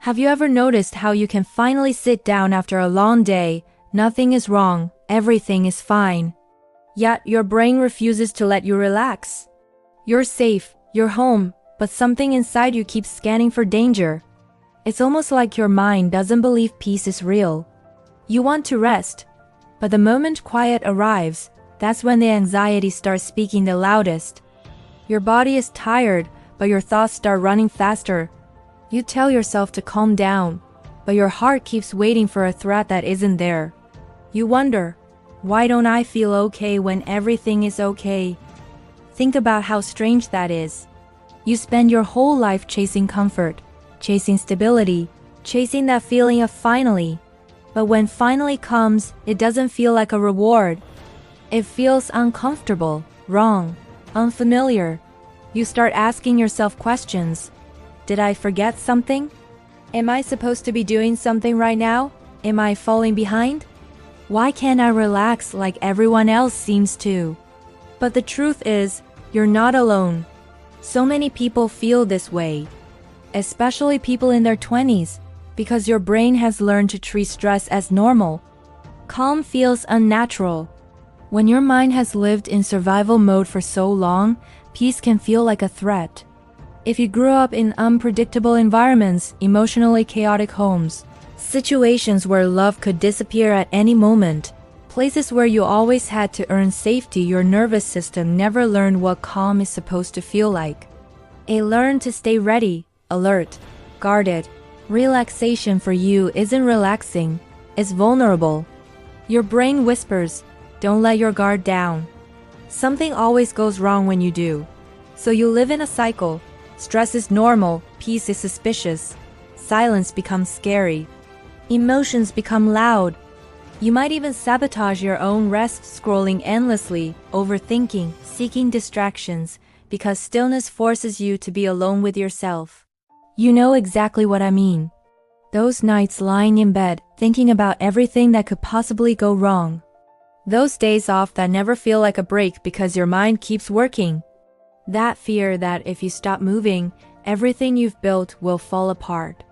Have you ever noticed how you can finally sit down after a long day? Nothing is wrong, everything is fine. Yet your brain refuses to let you relax. You're safe, you're home, but something inside you keeps scanning for danger. It's almost like your mind doesn't believe peace is real. You want to rest, but the moment quiet arrives, that's when the anxiety starts speaking the loudest. Your body is tired, but your thoughts start running faster. You tell yourself to calm down, but your heart keeps waiting for a threat that isn't there. You wonder, why don't I feel okay when everything is okay? Think about how strange that is. You spend your whole life chasing comfort, chasing stability, chasing that feeling of finally. But when finally comes, it doesn't feel like a reward. It feels uncomfortable, wrong, unfamiliar. You start asking yourself questions. Did I forget something? Am I supposed to be doing something right now? Am I falling behind? Why can't I relax like everyone else seems to? But the truth is, you're not alone. So many people feel this way, especially people in their 20s, because your brain has learned to treat stress as normal. Calm feels unnatural. When your mind has lived in survival mode for so long, peace can feel like a threat. If you grew up in unpredictable environments, emotionally chaotic homes, situations where love could disappear at any moment, places where you always had to earn safety, your nervous system never learned what calm is supposed to feel like. It learned to stay ready, alert, guarded. Relaxation for you isn't relaxing, it's vulnerable. Your brain whispers, don't let your guard down. Something always goes wrong when you do. So you live in a cycle. Stress is normal, peace is suspicious. Silence becomes scary. Emotions become loud. You might even sabotage your own rest, scrolling endlessly, overthinking, seeking distractions, because stillness forces you to be alone with yourself. You know exactly what I mean. Those nights lying in bed, thinking about everything that could possibly go wrong. Those days off that never feel like a break because your mind keeps working. That fear that if you stop moving, everything you've built will fall apart.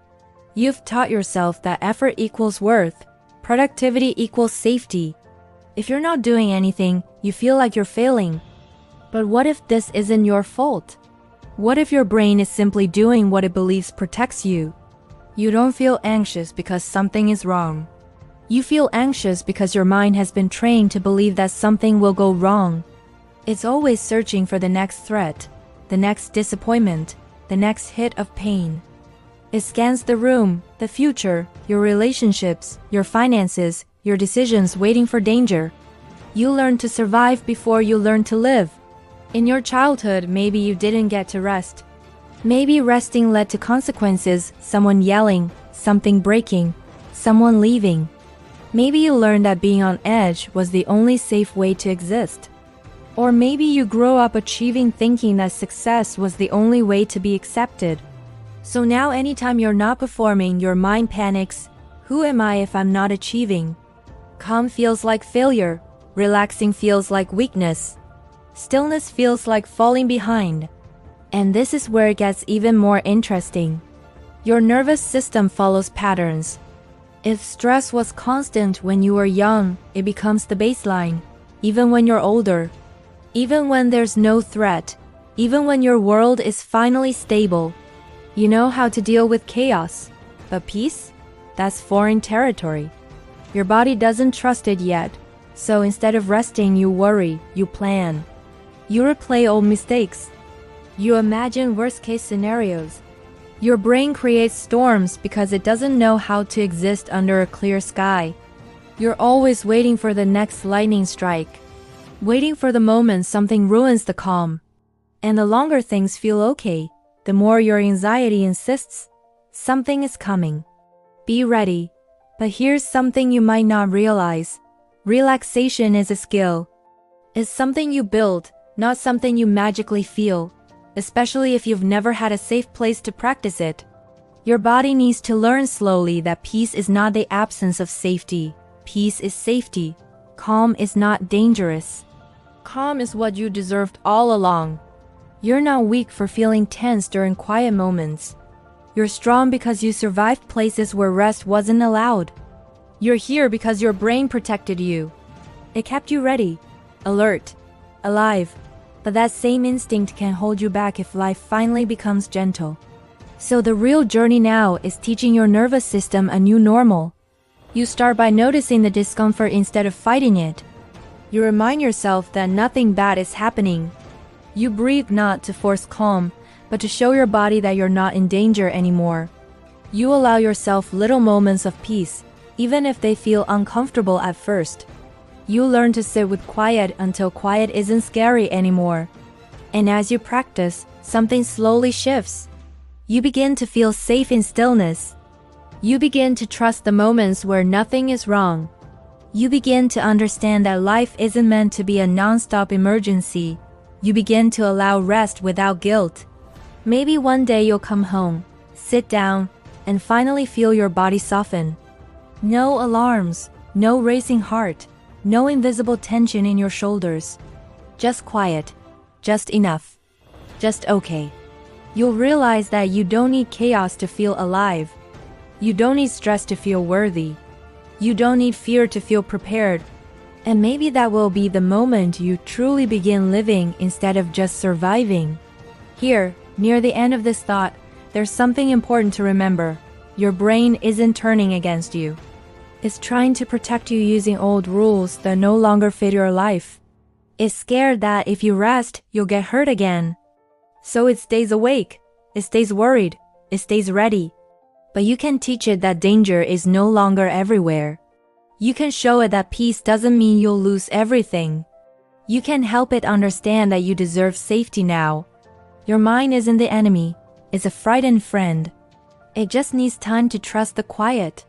You've taught yourself that effort equals worth, productivity equals safety. If you're not doing anything, you feel like you're failing. But what if this isn't your fault? What if your brain is simply doing what it believes protects you? You don't feel anxious because something is wrong. You feel anxious because your mind has been trained to believe that something will go wrong. It's always searching for the next threat, the next disappointment, the next hit of pain. It scans the room, the future, your relationships, your finances, your decisions, waiting for danger. You learn to survive before you learn to live. In your childhood, maybe you didn't get to rest. Maybe resting led to consequences, someone yelling, something breaking, someone leaving. Maybe you learned that being on edge was the only safe way to exist. Or maybe you grew up achieving, thinking that success was the only way to be accepted. So now anytime you're not performing, your mind panics. Who am I if I'm not achieving? Calm feels like failure. Relaxing feels like weakness. Stillness feels like falling behind. And this is where it gets even more interesting. Your nervous system follows patterns. If stress was constant when you were young, it becomes the baseline, even when you're older. Even when there's no threat, even when your world is finally stable. You know how to deal with chaos, but peace? That's foreign territory. Your body doesn't trust it yet, so instead of resting, you worry, you plan. You replay old mistakes. You imagine worst-case scenarios. Your brain creates storms because it doesn't know how to exist under a clear sky. You're always waiting for the next lightning strike, waiting for the moment something ruins the calm. And the longer things feel okay, the more your anxiety insists something is coming. Be ready. But here's something you might not realize. Relaxation is a skill. It's something you build, not something you magically feel, especially if you've never had a safe place to practice it. Your body needs to learn slowly that peace is not the absence of safety. Peace is safety. Calm is not dangerous. Calm is what you deserved all along. You're not weak for feeling tense during quiet moments. You're strong because you survived places where rest wasn't allowed. You're here because your brain protected you. It kept you ready, alert, alive. But that same instinct can hold you back if life finally becomes gentle. So the real journey now is teaching your nervous system a new normal. You start by noticing the discomfort instead of fighting it. You remind yourself that nothing bad is happening. You breathe not to force calm, but to show your body that you're not in danger anymore. You allow yourself little moments of peace, even if they feel uncomfortable at first. You learn to sit with quiet until quiet isn't scary anymore. And as you practice, something slowly shifts. You begin to feel safe in stillness. You begin to trust the moments where nothing is wrong. You begin to understand that life isn't meant to be a non-stop emergency. You begin to allow rest without guilt. Maybe one day you'll come home, sit down, and finally feel your body soften. No alarms, no racing heart, no invisible tension in your shoulders. Just quiet, just enough, just okay. You'll realize that you don't need chaos to feel alive. You don't need stress to feel worthy. You don't need fear to feel prepared. And maybe that will be the moment you truly begin living instead of just surviving. Here, near the end of this thought, there's something important to remember. Your brain isn't turning against you. It's trying to protect you using old rules that no longer fit your life. It's scared that if you rest, you'll get hurt again. So it stays awake, it stays worried, it stays ready. But you can teach it that danger is no longer everywhere. You can show it that peace doesn't mean you'll lose everything. You can help it understand that you deserve safety now. Your mind isn't the enemy, it's a frightened friend. It just needs time to trust the quiet.